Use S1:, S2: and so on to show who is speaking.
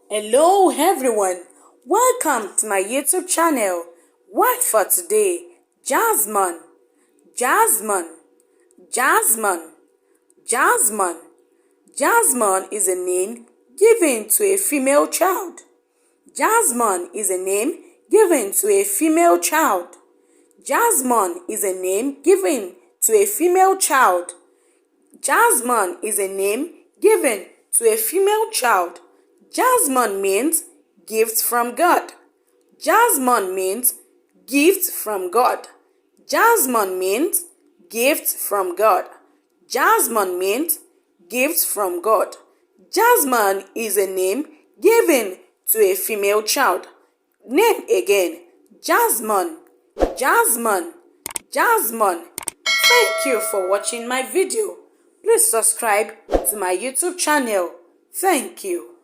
S1: Hello everyone, welcome to my YouTube channel. Word for today, jasmine, jasmine, jasmine, jasmine. Jasmine is a name given to a female child. Jasmine is a name given to a female child. Jasmine is a name given to a female child. Jasmine is a name given to a female child. Jasmine means gift from God. Jasmine means gift from God. Jasmine means gift from God. Jasmine means gift from God. Jasmine is a name given to a female child. Name again. Jasmine. Jasmine. Jasmine. Thank you for watching my video. Please subscribe to my YouTube channel. Thank you.